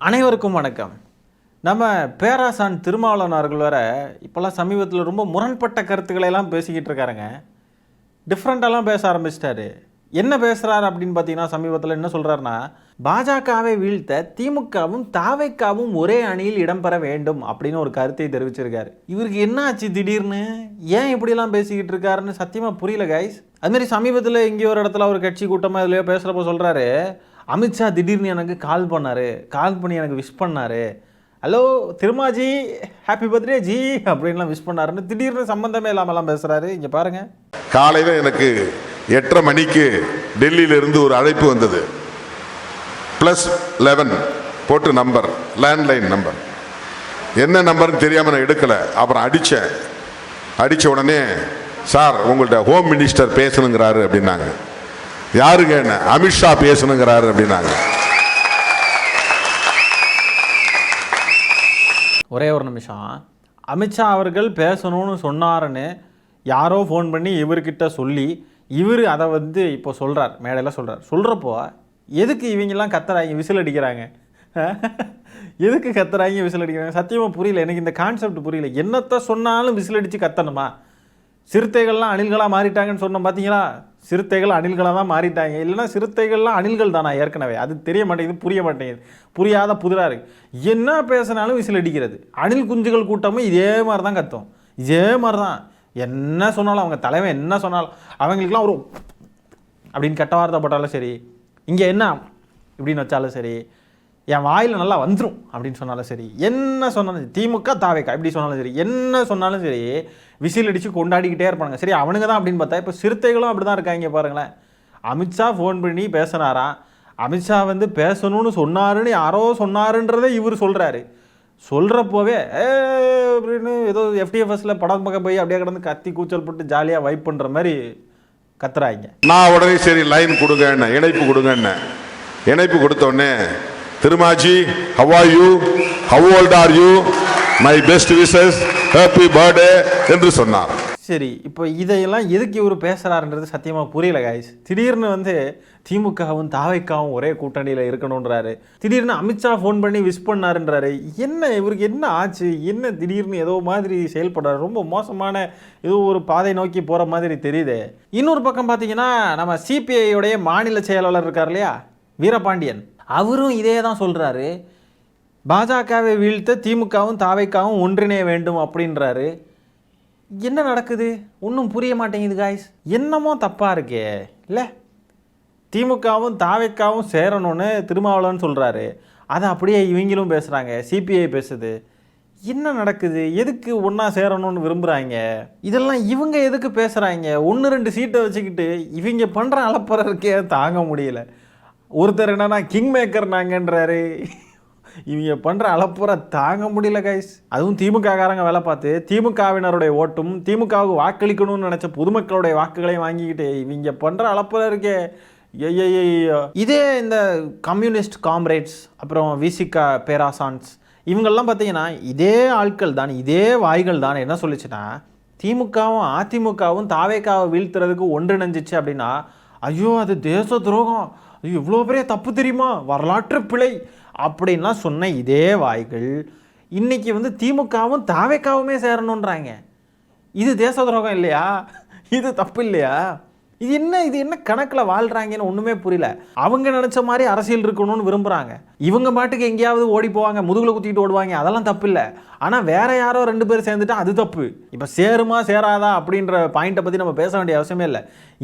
அனைவருக்கும் வணக்கம். நம்ம பேராசான் திருமாவளவன் அவர்கள் வர இப்போல்லாம் சமீபத்தில் ரொம்ப முரண்பட்ட கருத்துக்களை எல்லாம் பேசிக்கிட்டு இருக்காருங்க. டிஃப்ரெண்ட்டாலாம் பேச ஆரம்பிச்சிட்டாரு. என்ன பேசுகிறார் அப்படின்னு பார்த்தீங்கன்னா, சமீபத்தில் என்ன சொல்கிறாருன்னா, பாஜகவை வீழ்த்த திமுகவும் தாவைக்காவும் ஒரே அணியில் இடம்பெற வேண்டும் அப்படின்னு ஒரு கருத்தை தெரிவிச்சிருக்காரு. இவருக்கு என்ன ஆச்சு திடீர்னு, ஏன் இப்படிலாம் பேசிக்கிட்டு இருக்காருன்னு சத்தியமாக புரியல கைஸ். அதுமாரி சமீபத்தில் இங்கே ஒரு இடத்துல ஒரு கட்சி கூட்டமாக இதுலையோ பேசுகிறப்போ சொல்கிறாரு, அமித்ஷா திடீர்னு எனக்கு கால் பண்ணி எனக்கு விஷ் பண்ணார். ஹலோ திருமாஜி, ஹாப்பி பர்த்டே ஜி அப்படின்லாம் விஷ் பண்ணாருன்னு திடீர்னு சம்பந்தமே இல்லாமலாம் பேசுகிறாரு. இங்கே பாருங்கள். காலையில் எனக்கு 8:30 மணிக்கு டெல்லியிலிருந்து ஒரு அழைப்பு வந்தது. +11 போட்டு நம்பர், லேண்ட்லைன் நம்பர். என்ன நம்பர்னு தெரியாமல் நான் எடுக்கலை. அப்புறம் அடித்த உடனே, சார் உங்கள்கிட்ட ஹோம் மினிஸ்டர் பேசணுங்கிறாரு அப்படின்னாங்க. யாருங்க? என்ன? அமித்ஷா பேசணுங்கிறாரு அப்படின்னாங்க. ஒரே ஒரு நிமிஷம். அமித்ஷா அவர்கள் பேசணும்னு சொன்னாருன்னு யாரோ ஃபோன் பண்ணி இவர்கிட்ட சொல்லி இவர் அதை இப்போ சொல்கிறார், மேடையில் சொல்கிறப்போ எதுக்கு இவங்கெல்லாம் கத்துறாங்க, விசில் அடிக்கிறாங்க? எதுக்கு கத்துறாங்க, விசில் அடிக்கிறாங்க? சத்தியமாக புரியல எனக்கு. இந்த கான்செப்ட் புரியல. என்னத்தை சொன்னாலும் விசில் அடித்து கத்தணுமா? சிறுத்தைகள்லாம் அணில்களாக மாறிட்டாங்கன்னு சொன்னோம் பார்த்தீங்களா? சிறுத்தைகள் அணில்களாக தான் மாறிட்டாங்க. இல்லைன்னா சிறுத்தைகள்லாம் அணில்கள் தானா ஏற்கனவே? அது தெரிய மாட்டேங்குது, புரிய மாட்டேங்குது. புரியாத புதிராக இருக்குது. என்ன பேசினாலும் விசில் அடிக்கிறது. அணில் குஞ்சுகள் கூட்டமும் இதே மாதிரி தான் கத்தும். இதே மாதிரி தான். என்ன சொன்னாலும், அவங்க தலைவன் என்ன சொன்னாலும், அவங்களுக்குலாம் ஒரு அப்படின்னு கெட்ட வார்த்தை போட்டாலும் சரி, இங்கே என்ன இப்படின்னு வச்சாலும் சரி, என் வாயில் நல்லா வந்துடும் அப்படின்னு சொன்னாலும் சரி, என்ன சொன்னாலும், திமுக தாவேக்கா இப்படி சொன்னாலும் சரி, என்ன சொன்னாலும் சரி, விசில் அடித்து கொண்டாடிக்கிட்டே இருப்பாங்க. சரி, அவனுங்க தான் அப்படின்னு பார்த்தா இப்போ சிறுத்தைகளும் அப்படி தான் இருக்காங்க பாருங்களேன். அமித்ஷா ஃபோன் பண்ணி பேசினாராம். அமித்ஷா பேசணும்னு சொன்னாருன்னு யாரோ சொன்னாருன்றதை இவர் சொல்கிறாரு. சொல்கிறப்போவே அப்படின்னு ஏதோ FTFSல படம் பக்கம் போய் அப்படியே கிடந்து கத்தி கூச்சல் போட்டு ஜாலியாக வைப் பண்ணுற மாதிரி கத்துறாங்க. நான் உடனே சரி லைன் கொடுங்க, என்ன இணைப்பு கொடுங்க. என்ன இணைப்பு கொடுத்தோடனே, திருமாஜி how are you, how old are you, my best wishes, happy birthday என்று சொன்னார். சரி, இப்போ இதையெல்லாம் எதுக்கு இவர் பேசுகிறாருன்றது சத்தியமாக புரியல காய்ஸ். திடீர்னு திமுகவும் தாவைக்காவும் ஒரே கூட்டணியில் இருக்கணுன்றாரு. திடீர்னு அமித்ஷா ஃபோன் பண்ணி விஷ் பண்ணாருன்றாரு. என்ன இவருக்கு என்ன ஆச்சு? என்ன திடீர்னு ஏதோ மாதிரி செயல்படுறாரு? ரொம்ப மோசமான ஏதோ ஒரு பாதை நோக்கி போகிற மாதிரி தெரியுது. இன்னொரு பக்கம் பார்த்தீங்கன்னா, நம்ம CPI மாநில செயலாளர் இருக்கார் இல்லையா, வீரபாண்டியன், அவரும் இதே தான் சொல்கிறாரு. பாஜகவை வீழ்த்த திமுகவும் தாவைக்காவும் ஒன்றிணைய வேண்டும் அப்படின்றாரு. என்ன நடக்குது? ஒன்றும் புரிய மாட்டேங்குது காய்ஸ். என்னமோ தப்பாக இருக்கே இல்லை? திமுகவும் தாவைக்காவும் சேரணும்னு திருமாவளவன் சொல்கிறாரு. அதை அப்படியே இவங்களும் பேசுகிறாங்க, CPI பேசுது. என்ன நடக்குது? எதுக்கு ஒன்றா சேரணும்னு விரும்புகிறாங்க? இதெல்லாம் இவங்க எதுக்கு பேசுகிறாங்க? 1-2 சீட்டை வச்சுக்கிட்டு இவங்க பண்ணுற அலப்பறை இருக்கே தாங்க முடியல. ஒருத்தர் என்னன்னா கிங் மேக்கர் நாங்கன்றாரு. இவங்க பண்ணுற அலப்புற தாங்க முடியல கைஸ். அதுவும் திமுககாரங்க வேலை பார்த்து திமுகவினருடைய ஓட்டும் திமுகவுக்கு வாக்களிக்கணும்னு நினச்ச பொதுமக்களுடைய வாக்குகளையும் வாங்கிக்கிட்டு இவங்க பண்ணுற அலப்புற இருக்கே. இதே இந்த கம்யூனிஸ்ட் காம்ரேட்ஸ், அப்புறம் விசிகா பேராசான்ஸ், இவங்கெல்லாம் பார்த்தீங்கன்னா இதே ஆட்கள் தான், இதே வாய்கள் தான் என்ன சொல்லிச்சுன்னா, திமுகவும் அதிமுகவும் தாவேக்காவை வீழ்த்துறதுக்கு ஒன்றிணைஞ்சிச்சு அப்படின்னா, ஐயோ அது தேச துரோகம், ஐயோ இவ்வளோ பெரிய தப்பு தெரியுமா, வரலாற்று பிழை அப்படின்லாம் சொன்ன இதே வாய்கள் இன்னைக்கு திமுகவும் தாவேக்காவுமே சேரணுன்றாங்க. இது தேச துரோகம் இல்லையா? இது தப்பு இல்லையா? இது என்ன கணக்கில் வாழ்கிறாங்கன்னு ஒன்றுமே புரியல. அவங்க நினச்ச மாதிரி அரசியல் இருக்கணும்னு விரும்புகிறாங்க. இவங்க பாட்டுக்கு எங்கேயாவது ஓடி போவாங்க, முதுகில் குத்திக்கிட்டு ஓடுவாங்க, அதெல்லாம் தப்பு இல்லை. ஆனால் வேற யாரோ 2 பேர் சேர்ந்துட்டா அது தப்பு. இப்போ சேருமா சேராதா அப்படின்ற பாயிண்ட்டை பற்றி நம்ம பேச வேண்டிய அவசியமே இல்லை.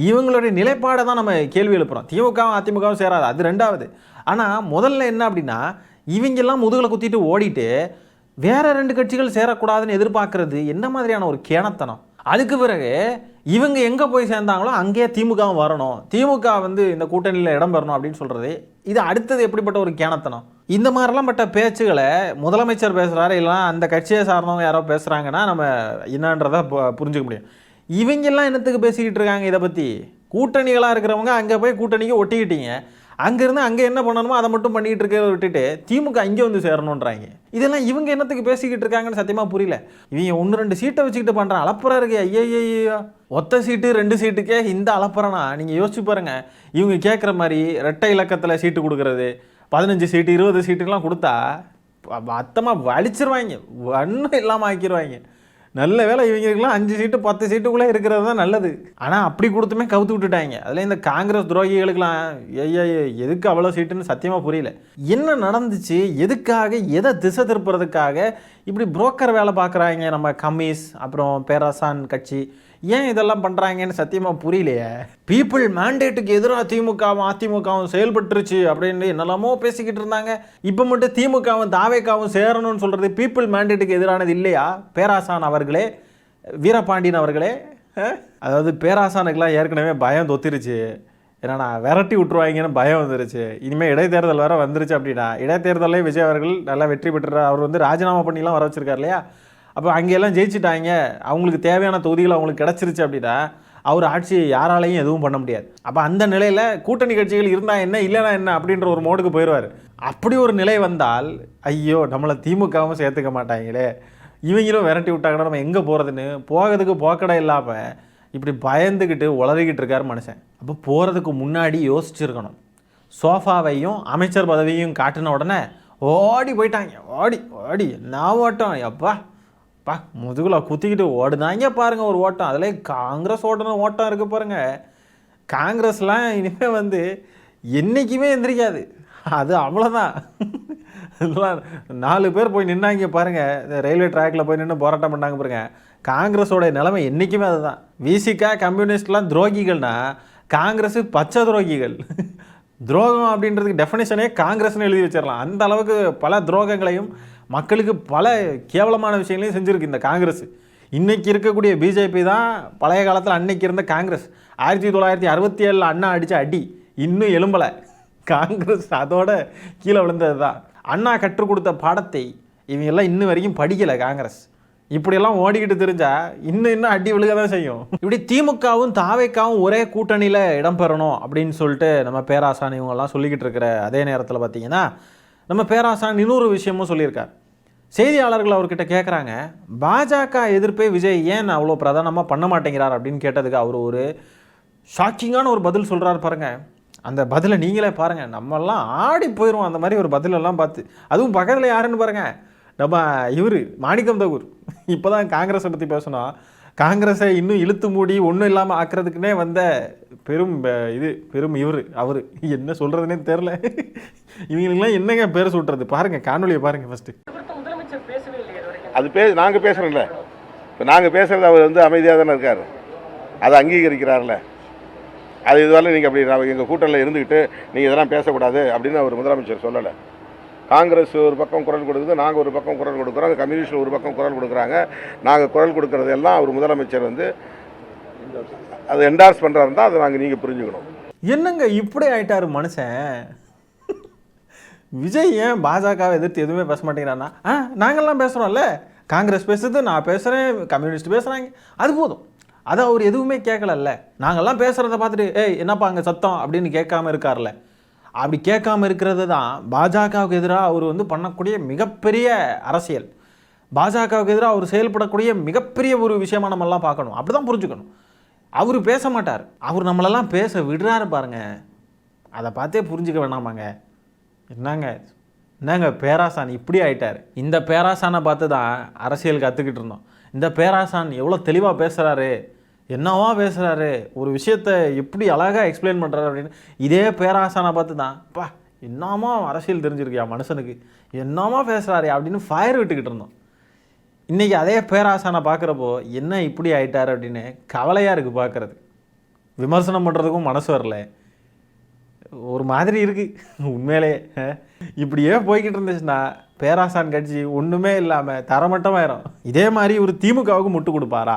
இவங்களுடைய நிலைப்பாடை தான் நம்ம கேள்வி எழுப்புகிறோம். திமுகவும் அதிமுகவும் சேராதா, அது 2வது. ஆனால் முதல்ல என்ன அப்படின்னா, இவங்கெல்லாம் முதுகில் குத்திட்டு ஓடிட்டு வேற 2 கட்சிகள் சேரக்கூடாதுன்னு எதிர்பார்க்கறது என்ன மாதிரியான ஒரு கேணத்தனம்? அதுக்கு பிறகு இவங்க எங்கே போய் சேர்ந்தாங்களோ அங்கேயே திமுகவும் வரணும், திமுக இந்த கூட்டணியில் இடம் பெறணும் அப்படின்னு சொல்கிறது, இது அடுத்தது எப்படிப்பட்ட ஒரு கேணத்தனம்? இந்த மாதிரிலாம் பட்ட பேச்சுகளை முதலமைச்சர் பேசுகிறாரு, இல்லைனா அந்த கட்சியை சார்ந்தவங்க யாரோ பேசுகிறாங்கன்னா நம்ம என்னன்றதை புரிஞ்சுக்க முடியும். இவங்கெல்லாம் என்னத்துக்கு பேசிக்கிட்டு இருக்காங்க இதை பற்றி? கூட்டணிகளாக இருக்கிறவங்க அங்கே போய் கூட்டணிக்கு ஒட்டிக்கிட்டீங்க, அங்கேருந்து அங்கே என்ன பண்ணணுமோ அதை மட்டும் பண்ணிக்கிட்டு இருக்கிறத விட்டுட்டு திமுக இங்கே சேரணுன்றாங்க. இதெல்லாம் இவங்க என்னத்துக்கு பேசிக்கிட்டு இருக்காங்கன்னு சத்தியமாக புரியல. இவங்க 1-2 சீட்டை வச்சுக்கிட்டு பண்ணுற அலப்புறம் இருக்கு. ஐயோ, ஒத்த சீட்டு 2 சீட்டுக்கே இந்த அலப்புறனா நீங்கள் யோசிச்சு பாருங்கள். இவங்க கேட்குற மாதிரி ரெட்டை இலக்கத்தில் சீட்டு கொடுக்கறது, 15 சீட்டு 20 சீட்டுலாம் கொடுத்தா மொத்தமாக வலிச்சிருவாங்க, ஒன்றும் இல்லாமல் ஆக்கிடுவாங்க. நல்ல வேலை இவங்களுக்குலாம் 5 சீட்டு 10 சீட்டுக்குள்ளே இருக்கிறது தான் நல்லது. ஆனால் அப்படி கொடுத்துமே கவுத்து விட்டுட்டாங்க. அதில் இந்த காங்கிரஸ் துரோகிகளுக்கெல்லாம் ஐயா எதுக்கு அவ்வளோ சீட்டுன்னு சத்தியமாக புரியல. என்ன நடந்துச்சு, எதுக்காக, எதை திசை திருப்புறதுக்காக இப்படி புரோக்கர் வேலை பார்க்குறாங்க நம்ம கம்யூனிஸ்ட் அப்புறம் பேராசான் கட்சி, ஏன் இதெல்லாம் பண்ணுறாங்கன்னு சத்தியமாக புரியலையே. பீப்புள் மேண்டேட்டுக்கு எதிராக திமுகவும் அதிமுகவும் செயல்பட்டுருச்சு அப்படின்னு என்னெல்லாமோ பேசிக்கிட்டு இருந்தாங்க. இப்போ மட்டும் திமுகவும் தாவேக்காவும் சேரணும்னு சொல்கிறது பீப்புள் மேண்டேட்டுக்கு எதிரானது இல்லையா பேராசான் அவர்களே, வீரபாண்டியன் அவர்களே? அதாவது பேராசானுக்கெல்லாம் ஏற்கனவே பயம் தொத்திருச்சு. ஏன்னா விரட்டி விட்டுருவாங்கன்னு பயம் வந்துருச்சு. இனிமேல் இடைத்தேர்தல் வேறு வந்துருச்சு அப்படின்னா, இடைத்தேர்தலே விஜய் அவர்கள் நல்லா வெற்றி பெற்றுறார். அவர் வந்து ராஜினாமா பண்ணிலாம் வர வச்சிருக்கார் இல்லையா. அப்போ அங்கெல்லாம் ஜெயிச்சிட்டாங்க, அவங்களுக்கு தேவையான தொகுதிகள் அவங்களுக்கு கிடச்சிருச்சு அப்படின்னா அவர் ஆட்சி யாராலையும் எதுவும் பண்ண முடியாது. அப்போ அந்த நிலையில் கூட்டணி கட்சிகள் இருந்தால் என்ன இல்லைனா என்ன அப்படின்ற ஒரு மோடுக்கு போயிடுவார். அப்படி ஒரு நிலை வந்தால் ஐயோ நம்மளை திமுகவும் சேர்த்துக்க மாட்டாங்களே, இவங்களும் விரட்டி விட்டாங்கன்னா நம்ம எங்கே போகிறதுன்னு போகிறதுக்கு போக்கடை இல்லாமல் இப்படி பயந்துக்கிட்டு உளறிக்கிட்டு இருக்கார் மனுஷன். அப்போ போகிறதுக்கு முன்னாடி யோசிச்சுருக்கணும். சோஃபாவையும் அமைச்சர் பதவியும் காட்டின உடனே ஓடி போயிட்டாங்க. ஓடி ஓடி நான் ஓட்டம் எப்பா முதுகுல குத்திக்கிட்டு ஓடுதாங்க பாருங்கள் ஒரு ஓட்டம். அதில் காங்கிரஸ் ஓட்டணும் ஓட்டம் இருக்குது பாருங்கள். காங்கிரஸ்லாம் இனிமேல் வந்து என்றைக்குமே எந்திரிக்காது, அது அவ்வளோதான். இதெல்லாம் 4 பேர் போய் நின்னாங்க பாருங்கள், இந்த ரயில்வே ட்ராக்கில் போய் நின்று போராட்டம் பண்ணாங்க பாருங்கள். காங்கிரஸோடைய நிலைமை என்றைக்குமே அதுதான். விசிகா கம்யூனிஸ்ட்லாம் துரோகிகள்னா காங்கிரஸு பச்சை துரோகிகள். துரோகம் அப்படின்றதுக்கு டெஃபினேஷனே காங்கிரஸ்னு எழுதி வச்சிடலாம். அந்த அளவுக்கு பல துரோகங்களையும் மக்களுக்கு பல கேவலமான விஷயங்களையும் செஞ்சுருக்கு இந்த காங்கிரஸ். இன்றைக்கி இருக்கக்கூடிய பிஜேபி தான் பழைய காலத்தில் அன்னைக்கு இருந்த காங்கிரஸ். 1967 அண்ணா அடித்த அடி இன்னும் எலும்பலை. காங்கிரஸ் அதோட கீழே விழுந்தது தான். அண்ணா கற்றுக் கொடுத்த பாடத்தை இவங்கெல்லாம் இன்னும் வரைக்கும் படிக்கலை. காங்கிரஸ் இப்படியெல்லாம் ஓடிக்கிட்டு தெரிஞ்சா இன்னும் அடி விழுக தான் செய்யும். இப்படி திமுகவும் தாவேக்காவும் ஒரே கூட்டணியில் இடம்பெறணும் அப்படின்னு சொல்லிட்டு நம்ம பேராசான் இவங்கெல்லாம் சொல்லிக்கிட்டு இருக்கிற அதே நேரத்தில் பார்த்தீங்கன்னா நம்ம பேராசான் இன்னொரு விஷயமும் சொல்லியிருக்கார். செய்தியாளர்கள் அவர்கிட்ட கேட்குறாங்க, பாஜக எதிர்ப்பே விஜய் ஏன் அவ்வளோ பிரதானமாக பண்ண மாட்டேங்கிறார் அப்படின்னு கேட்டதுக்கு அவர் ஒரு ஷாக்கிங்கான ஒரு பதில் சொல்கிறார் பாருங்கள். அந்த பதிலை நீங்களே பாருங்கள், நம்மெல்லாம் ஆடி போயிடுவோம் அந்த மாதிரி ஒரு பதிலெல்லாம் பார்த்து. அதுவும் பக்கத்தில் யாருன்னு பாருங்கள், நம்ம இவர் மாணிக்கம் தகூர். இப்போ தான் காங்கிரஸை பற்றி பேசணும். காங்கிரஸை இன்னும் இழுத்து மூடி ஒன்றும் இல்லாமல் ஆக்கிறதுக்குனே வந்த பெரும் அவர் என்ன சொல்கிறதுனே தெரில. இவங்களுக்கெல்லாம் என்னங்க பேர் சொல்கிறது பாருங்கள், காணொலியை பாருங்கள் ஃபஸ்ட்டு. அது நாங்கள் பேசுகிறோம்ல, இப்போ நாங்கள் பேசுகிறது அவர் வந்து அமைதியாக தானே இருக்கார், அதை அங்கீகரிக்கிறார்ல. அது இதுவரை நீங்கள் அப்படி எங்கள் கூட்டணியில் இருந்துக்கிட்டு நீங்கள் இதெல்லாம் பேசக்கூடாது அப்படின்னு அவர் முதலமைச்சர் சொல்லலை. காங்கிரஸ் ஒரு பக்கம் குரல் கொடுக்குது, நாங்கள் ஒரு பக்கம் குரல் கொடுக்குறோம், கம்யூனிஸ்ட் ஒரு பக்கம் குரல் கொடுக்குறாங்க. நாங்கள் குரல் கொடுக்குறதெல்லாம் அவர் முதலமைச்சர் வந்து அதை என்டார்ஸ் பண்ணுறாருன்னு தான் அதை நீங்கள் புரிஞ்சுக்கணும். என்னங்க இப்படி ஆயிட்டாரு மனுஷன். விஜய் ஏன் பாஜகவை எதிர்த்து எதுவுமே பேச மாட்டேங்கிறான்னா, நாங்கள்லாம் பேசுகிறோம்ல, காங்கிரஸ் பேசுறது, நான் பேசுகிறேன், கம்யூனிஸ்ட் பேசுகிறாங்க, அது போதும். அதை அவர் எதுவுமே கேட்கலல்ல. நாங்கள்லாம் பேசுகிறத பார்த்துட்டு என்னப்பா அங்கே சத்தம் அப்படின்னு கேட்காம இருக்கார்ல. அப்படி கேட்காம இருக்கிறது தான் பாஜகவுக்கு எதிராக அவர் வந்து பண்ணக்கூடிய மிகப்பெரிய அரசியல். பாஜகவுக்கு எதிராக அவர் செயல்படக்கூடிய மிகப்பெரிய ஒரு விஷயமா நம்மெல்லாம் பார்க்கணும். அப்படி தான் புரிஞ்சுக்கணும். அவர் பேச மாட்டார், அவர் நம்மளெல்லாம் பேச விடுறாரு பாருங்க. அதை பார்த்தே புரிஞ்சுக்க வேணாமாங்க. என்னங்க பேராசான் இப்படி ஆயிட்டார். இந்த பேராசானை பார்த்து தான் அரசியல் கற்றுக்கிட்டு இருந்தோம். இந்த பேராசான் எவ்வளோ தெளிவாக பேசுகிறாரு, என்னவா பேசுகிறாரு, ஒரு விஷயத்தை எப்படி அழகாக எக்ஸ்பிளைன் பண்ணுறாரு அப்படின்னு. இதே பேராசானை பார்த்து தான் என்னமா அரசியல் தெரிஞ்சிருக்கியா மனுஷனுக்கு, என்னமா பேசுகிறாரு அப்படின்னு ஃபயர் விட்டுக்கிட்டு இருந்தோம். இன்றைக்கி அதே பேராசானை பார்க்குறப்போ என்ன இப்படி ஆயிட்டார் அப்படின்னு கவலையாக இருக்குது பார்க்குறது. விமர்சனம் பண்ணுறதுக்கும் மனசு வரல, ஒரு மாதிரி இருக்குது உண்மையிலே. இப்படியே போய்கிட்டு இருந்துச்சுன்னா பேராசான் கட்சி ஒன்றுமே இல்லாமல் தரமட்டமாயிரும். இதே மாதிரி ஒரு திமுகவுக்கு முட்டு கொடுப்பாரா?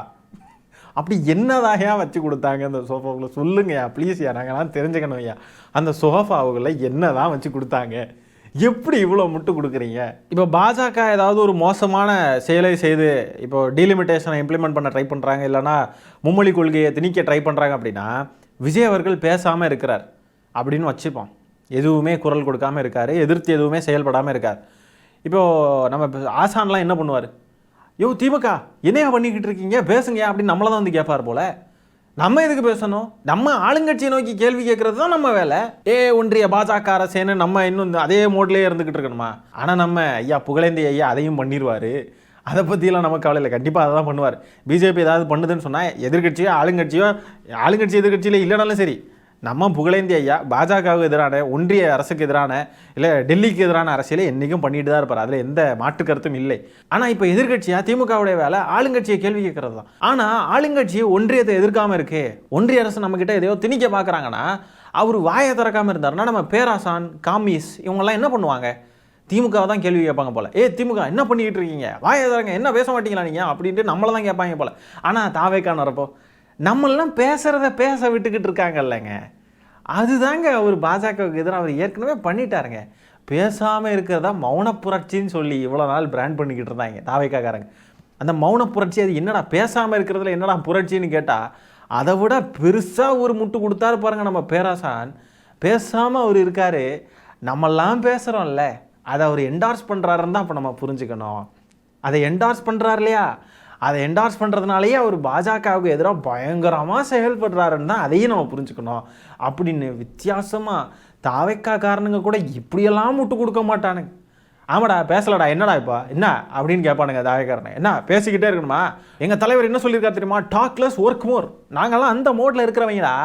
அப்படி என்னதாயா வச்சு கொடுத்தாங்க அந்த சோஃபாவுக்குள்ள சொல்லுங்கய்யா ப்ளீஸ்யா, நாங்கள்லாம் தெரிஞ்சுக்கணும் ஐயா. அந்த சோஃபாவுக்குள்ள என்ன தான் வச்சு கொடுத்தாங்க, எப்படி இவ்வளோ முட்டு கொடுக்குறீங்க? இப்போ பாஜக ஏதாவது ஒரு மோசமான செயலை செய்து இப்போ டீலிமிட்டேஷனை இம்ப்ளிமெண்ட் பண்ண ட்ரை பண்ணுறாங்க, இல்லைனா மும்மொழி கொள்கையை திணிக்க ட்ரை பண்ணுறாங்க அப்படின்னா விஜய் அவர்கள் பேசாமல் இருக்கிறார் அப்படின்னு வச்சுப்போம். எதுவுமே குரல் கொடுக்காமல் இருக்கார், எதிர்த்து எதுவுமே செயல்படாமல் இருக்கார். இப்போது நம்ம ஆசான்லாம் என்ன பண்ணுவார், திமுக என்னையா பண்ணிக்கிட்டு இருக்கீங்க பேசுங்க அப்படின்னு நம்மளை தான் வந்து கேட்பார் போல். நம்ம எதுக்கு பேசணும்? நம்ம ஆளுங்கட்சியை நோக்கி கேள்வி கேட்கறது தான் நம்ம வேலை. ஒன்றிய பாஜக அரசேன்னு நம்ம இன்னும் அதே மோட்லேயே இருந்துக்கிட்டு இருக்கணுமா? ஆனால் நம்ம ஐயா புகழேந்தி ஐயா அதையும் பண்ணிடுவார். அதை பற்றியெல்லாம் நமக்கு கவலை இல்லை. கண்டிப்பாக அதை தான் பண்ணுவார். பிஜேபி ஏதாவது பண்ணுதுன்னு சொன்னால் எதிர்கட்சியோ ஆளுங்கட்சி எதிர்கட்சியில் இல்லைனாலும் சரி, நம்ம புகழேந்தி ஐயா பாஜகவுக்கு எதிரான, ஒன்றிய அரசுக்கு எதிரான, இல்லை டெல்லிக்கு எதிரான அரசியலை என்றைக்கும் பண்ணிட்டு தான் இருப்பார். அதில் எந்த மாற்று கருத்தும் இல்லை. ஆனால் இப்போ எதிர்கட்சியாக திமுகவுடைய வேலை ஆளுங்கட்சியை கேள்வி கேட்கறது தான். ஆனால் ஆளுங்கட்சி ஒன்றியத்தை எதிர்க்காமல் இருக்கு, ஒன்றிய அரசு நம்மக்கிட்ட எதையோ திணிக்க பார்க்குறாங்கன்னா, அவர் வாயை திறக்காமல் இருந்தாருன்னா நம்ம பேராசான், காமிஸ் இவங்கெல்லாம் என்ன பண்ணுவாங்க? திமுக தான் கேள்வி கேட்பாங்க போல. திமுக என்ன பண்ணிக்கிட்டு இருக்கீங்க, வாயை திறங்க, என்ன பேச மாட்டீங்களா நீங்கள் அப்படின்ட்டு நம்மளை தான் கேட்பாங்க போல. ஆனால் தாவேக்கான வரப்போ நம்மளாம் பேசுகிறத பேச விட்டுக்கிட்டு இருக்காங்க இல்லைங்க. அதுதாங்க அவர் பாஜகவுக்கு எதிராக அவர் ஏற்கனவே பண்ணிட்டாருங்க. பேசாமல் இருக்கிறதா மௌன புரட்சின்னு சொல்லி இவ்வளோ நாள் பிராண்ட் பண்ணிக்கிட்டு இருந்தாங்க தாவேக்காரங்க. அந்த மௌன புரட்சி அது என்னடா, பேசாமல் இருக்கிறதுல என்னடா புரட்சின்னு கேட்டால் அதை விட பெருசாக ஒரு முட்டு கொடுத்தாரு பாருங்க நம்ம பேராசான். பேசாமல் அவர் இருக்கார், நம்மெல்லாம் பேசுகிறோம்ல, அதை அவர் என்டார்ஸ் பண்ணுறாருன்னு தான் இப்போ நம்ம புரிஞ்சுக்கணும். அதை என்டார்ஸ் பண்ணுறாரு இல்லையா, அதை என்டார்ஸ் பண்ணுறதுனாலேயே அவர் பாஜகவுக்கு எதிராக பயங்கரமாக செயல்படுறாருன்னு தான் அதையும் நம்ம புரிஞ்சுக்கணும். அப்படின்னு வித்தியாசமாக தாவேக்காரனுங்க கூட இப்படியெல்லாம் முட்டு கொடுக்க மாட்டானுங்க. ஆமாடா பேசலடா, என்னடா இப்போ என்ன அப்படின்னு கேட்பானுங்க தாவேக்காரனை. என்ன பேசிக்கிட்டே இருக்கணுமா? எங்கள் தலைவர் என்ன சொல்லியிருக்காரு தெரியுமா, டாக் லெஸ் ஒர்க் மோர். நாங்கள்லாம் அந்த மோட்டில் இருக்கிறவங்களா,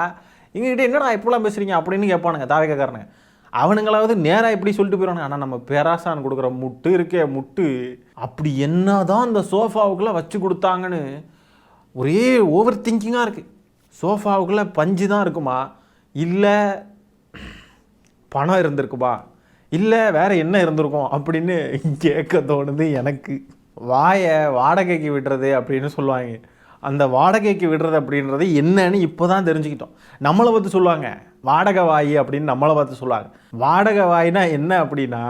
எங்ககிட்ட என்னடா இப்போலாம் பேசுகிறீங்க அப்படின்னு கேட்பானுங்க தாவேக்காரனுங்க. அவனுங்களாவது நேராக இப்படி சொல்லிட்டு போயிடுவாங்க. ஆனால் நம்ம பேராசான் கொடுக்குற முட்டு இருக்கே முட்டு, அப்படி என்ன தான் அந்த சோஃபாவுக்குள்ளே வச்சு கொடுத்தாங்கன்னு ஒரே ஓவர் திங்கிங்காக இருக்குது. சோஃபாவுக்குள்ளே பஞ்சு தான் இருக்குமா, இல்லை பணம் இருந்திருக்குமா, இல்லை வேறு என்ன இருந்திருக்கும் அப்படின்னு கேட்க தோணுது எனக்கு. வாயை வாடகைக்கு விடுறது அப்படின்னு சொல்லுவாங்க. அந்த வாடகைக்கு விடுறது அப்படின்றது என்னன்னு இப்போ தான் தெரிஞ்சுக்கிட்டோம். நம்மளை பார்த்து சொல்லுவாங்க வாடகை வாய் அப்படின்னு, நம்மளை பார்த்து சொல்லுவாங்க. வாடகை வாய்னா என்ன அப்படின்னா,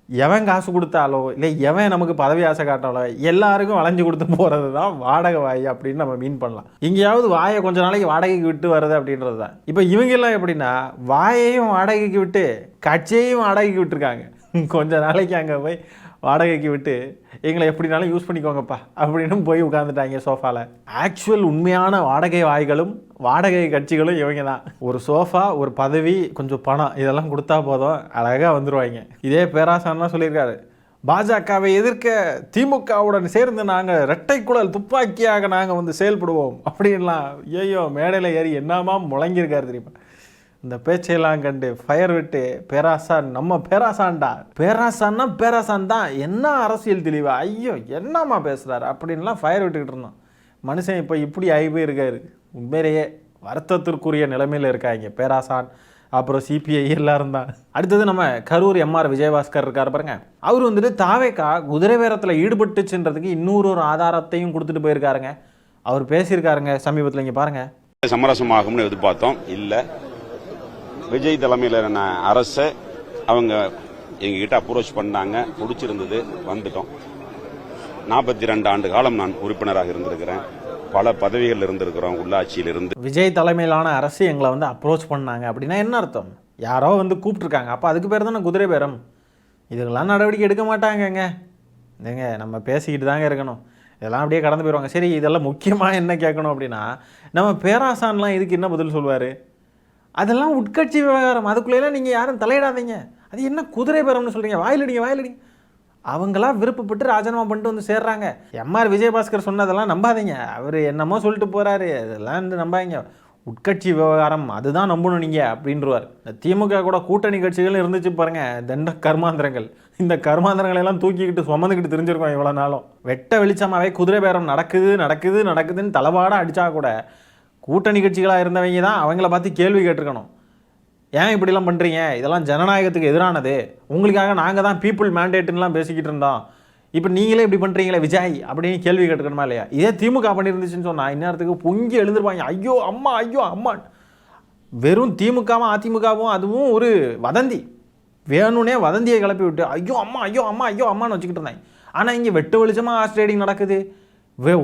எவன் காசு கொடுத்தாலோ இல்லை எவன் நமக்கு பதவி ஆசை காட்டாலோ எல்லாருக்கும் வளைஞ்சு கொடுத்து போகிறது தான் வாடகை வாய் அப்படின்னு நம்ம மீன் பண்ணலாம். எங்கேயாவது வாயை கொஞ்ச நாளைக்கு வாடகைக்கு விட்டு வருது அப்படின்றது தான். இப்போ இவங்கெல்லாம் எப்படின்னா, வாயையும் வாடகைக்கு விட்டு கட்சியையும் வாடகைக்கு விட்டுருக்காங்க. கொஞ்ச நாளைக்கு அங்கே போய் வாடகைக்கு விட்டு எங்களை எப்படினாலும் யூஸ் பண்ணிக்கோங்கப்பா அப்படின்னு போய் உட்காந்துட்டாங்க சோஃபாவில். ஆக்சுவல் உண்மையான வாடகை வாய்களும் வாடகை கட்சிகளும் இவங்க தான். ஒரு சோஃபா, ஒரு பதவி, கொஞ்சம் பணம், இதெல்லாம் கொடுத்தா போதும் அழகாக வந்துடுவாங்க. இதே பேராசான்லாம் சொல்லியிருக்காரு, பாஜகவை எதிர்க்க திமுகவுடன் சேர்ந்து நாங்கள் இரட்டை குழல் துப்பாக்கியாக நாங்கள் வந்து செயல்படுவோம் அப்படின்லாம் ஐயோ மேடையில் ஏறி என்னமா முழங்கியிருக்காரு தெரியுமா. இந்த பேச்சையெல்லாம் கண்டு ஃபயர் விட்டு பேராசான் நம்ம பேராசான்டா, பேராசான்னா பேராசான் தான், என்ன அரசியல் தெளிவா, ஐயோ என்னம்மா பேசுகிறாரு அப்படின்லாம் ஃபயர் விட்டுக்கிட்டு இருந்தோம். மனுஷன் இப்போ இப்படி ஆகி போய் இருக்காரு. உண்மையிலேயே வருத்தத்திற்குரிய நிலைமையில் இருக்காங்க பேராசான், அப்புறம் சிபிஐ எல்லாரும் தான். அடுத்தது நம்ம கரூர் எம்ஆர் விஜயபாஸ்கர் இருக்கார் பாருங்க. அவர் வந்துட்டு தாவேக்கா குதிரை வேரத்தில் ஈடுபட்டுச்சுன்றதுக்கு இன்னொரு ஆதாரத்தையும் கொடுத்துட்டு போயிருக்காருங்க. அவர் பேசியிருக்காருங்க சமீபத்தில். இங்கே பாருங்க. சமரசமாகும்னு எதிர்பார்த்தோம், இல்லை. விஜய் தலைமையிலான அரசை அவங்க எங்ககிட்ட அப்ரோச் பண்ணாங்க, பிடிச்சிருந்தது, வந்துட்டோம். 42 ஆண்டு காலம் நான் உறுப்பினராக இருந்திருக்கிறேன், பல பதவிகள் இருந்திருக்கிறோம் உள்ளாட்சியிலிருந்து. விஜய் தலைமையிலான அரசு எங்களை வந்து அப்ரோச் பண்ணாங்க அப்படின்னா என்ன அர்த்தம்? யாரோ வந்து கூப்பிட்டுருக்காங்க, அப்போ அதுக்கு பேர் தானே குதிரை பேரம். இதுக்கெல்லாம் நடவடிக்கை எடுக்க மாட்டாங்கங்க. ஏங்க நம்ம பேசிக்கிட்டு தாங்க இருக்கணும், இதெல்லாம் அப்படியே கடந்து போயிடுவாங்க. சரி, இதெல்லாம் முக்கியமாக என்ன கேட்கணும் அப்படின்னா, நம்ம பேராசான்லாம் இதுக்கு என்ன பதில் சொல்வார்? அதெல்லாம் உட்கட்சி விவகாரம், அதுக்குள்ளேலாம் நீங்கள் யாரும் தலையிடாதீங்க. அது என்ன குதிரை பேரம்னு சொல்கிறீங்க, வாயிலடிங்க. அவங்களாம் விருப்பப்பட்டு ராஜினாமா பண்ணிட்டு வந்து சேர்றாங்க. எம்ஆர் விஜயபாஸ்கர் சொன்னதெல்லாம் நம்பாதீங்க. அவர் என்னமோ சொல்லிட்டு போகிறாரு, அதெல்லாம் வந்து நம்பாதீங்க. உட்கட்சி விவகாரம் அதுதான் நம்பணும் நீங்கள் அப்படின்றவார். இந்த திமுக கூட கூட்டணி கட்சிகள் இருந்துச்சு பாருங்க, தண்ட கர்மாந்திரங்கள். இந்த கர்மாந்திரங்களை எல்லாம் தூக்கிக்கிட்டு சுமந்துக்கிட்டு தெரிஞ்சிருக்கோம் இவ்வளோ நாளும். வெட்ட வெளிச்சமாகவே குதிரை பேரம் நடக்குதுன்னு தலபாடாக அடித்தா கூட கூட்டணி கட்சிகளாக இருந்தவங்க தான் அவங்கள பார்த்து கேள்வி கேட்டிருக்கணும். ஏன் இப்படிலாம் பண்ணுறீங்க, இதெல்லாம் ஜனநாயகத்துக்கு எதிரானது, உங்களுக்காக நாங்கள் தான் பீப்புள் மேண்டேட்டுன்னெலாம் பேசிக்கிட்டு இருந்தோம், இப்போ நீங்களே இப்படி பண்ணுறீங்களே விஜய் அப்படின்னு கேள்வி கேட்டுக்கணுமா இல்லையா? இதே திமுக பண்ணியிருந்துச்சுன்னு சொன்னால் இந்நேரத்துக்கு பொங்கி எழுந்திருப்பாங்க, ஐயோ அம்மா. வெறும் திமுகவும் அதிமுகவும் அதுவும் ஒரு வதந்தி, வேணும்னே வதந்தியை கிளப்பி விட்டு ஐயோ அம்மான்னு வச்சுக்கிட்டு இருந்தாங்க. ஆனால் இங்கே வெட்டு வெளிச்சமாக ஹார்ஸ் ரைடிங் நடக்குது.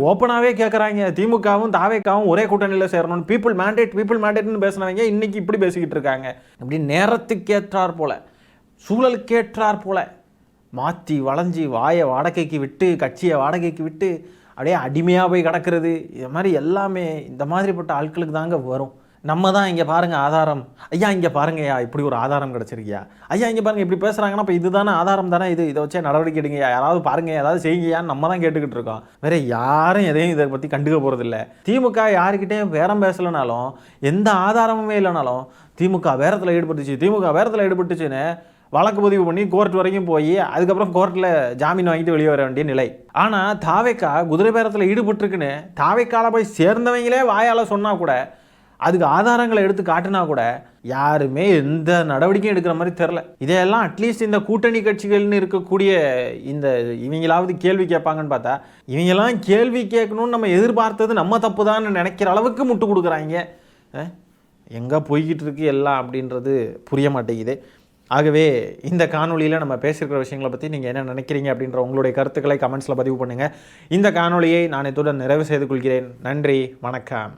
ஓப்பனாகவே கேட்குறாங்க, திமுகவும் தாவேக்காவும் ஒரே கூட்டணியில் சேரணும்னு. பீப்புள் மேண்டேட்னு பேசினவங்க இன்றைக்கி இப்படி பேசிக்கிட்டு இருக்காங்க. இப்படி நேரத்துக்கேற்றார் போல், சூழலுக்கேற்றார் போல் மாற்றி வளைஞ்சி வாயை வாடகைக்கு விட்டு, கட்சியை வாடகைக்கு விட்டு, அப்படியே அடிமையாக போய் கிடக்கிறது, இது மாதிரி எல்லாமே இந்த மாதிரிப்பட்ட ஆட்களுக்கு தாங்க வரும். நம்ம தான் இங்கே பாருங்கள் ஆதாரம், ஐயா இங்கே பாருங்கய்யா இப்படி ஒரு ஆதாரம் கிடச்சிருக்கியா, ஐயா இங்கே பாருங்கள் இப்படி பேசுகிறாங்கன்னா இப்போ இதுதானே ஆதாரம் தானே, இதை வச்சே நடவடிக்கை எடுங்கய்யா, யாராவது பாருங்கள் ஏதாவது செய்யுங்கயான்னு நம்ம தான் கேட்டுக்கிட்டு இருக்கோம். வேற யாரும் எதையும் இதை பற்றி கண்டுக்க போகிறதில்ல. திமுக யாருக்கிட்டையும் பேரம் பேசலைனாலும் எந்த ஆதாரமுமே இல்லைனாலும் திமுக பேரத்தில் ஈடுபட்டுச்சுன்னு வழக்கு பதிவு பண்ணி கோர்ட் வரைக்கும் போய் அதுக்கப்புறம் கோர்ட்டில் ஜாமீன் வாங்கிட்டு வெளியே வர வேண்டிய நிலை. ஆனால் தாவேக்கா குதிரை பேரத்தில் ஈடுபட்டிருக்குன்னு தாவேக்கால போய் சேர்ந்தவங்களே வாயால் சொன்னால் கூட, அதுக்கு ஆதாரங்களை எடுத்து காட்டினா கூட யாருமே எந்த நடவடிக்கையும் எடுக்கிற மாதிரி தெரில. இதையெல்லாம் அட்லீஸ்ட் இந்த கூட்டணி கட்சிகள்னு இருக்கக்கூடிய இந்த இவங்களாவது கேள்வி கேட்பாங்கன்னு பார்த்தா, இவங்கெல்லாம் கேள்வி கேட்கணும்னு நம்ம எதிர்பார்த்தது நம்ம தப்பு தான் நினைக்கிற அளவுக்கு முட்டு கொடுக்குறாங்க. எங்கே போய்கிட்டு இருக்கு எல்லாம் அப்படின்றது புரிய மாட்டேங்குது. ஆகவே இந்த காணொலியில் நம்ம பேசியிருக்கிற விஷயங்களை பற்றி நீங்கள் என்ன நினைக்கிறீங்க அப்படின்ற உங்களுடைய கருத்துக்களை கமெண்ட்ஸில் பதிவு பண்ணுங்கள். இந்த காணொலியை நான் இத்துடன் நிறைவு செய்து கொள்கிறேன். நன்றி, வணக்கம்.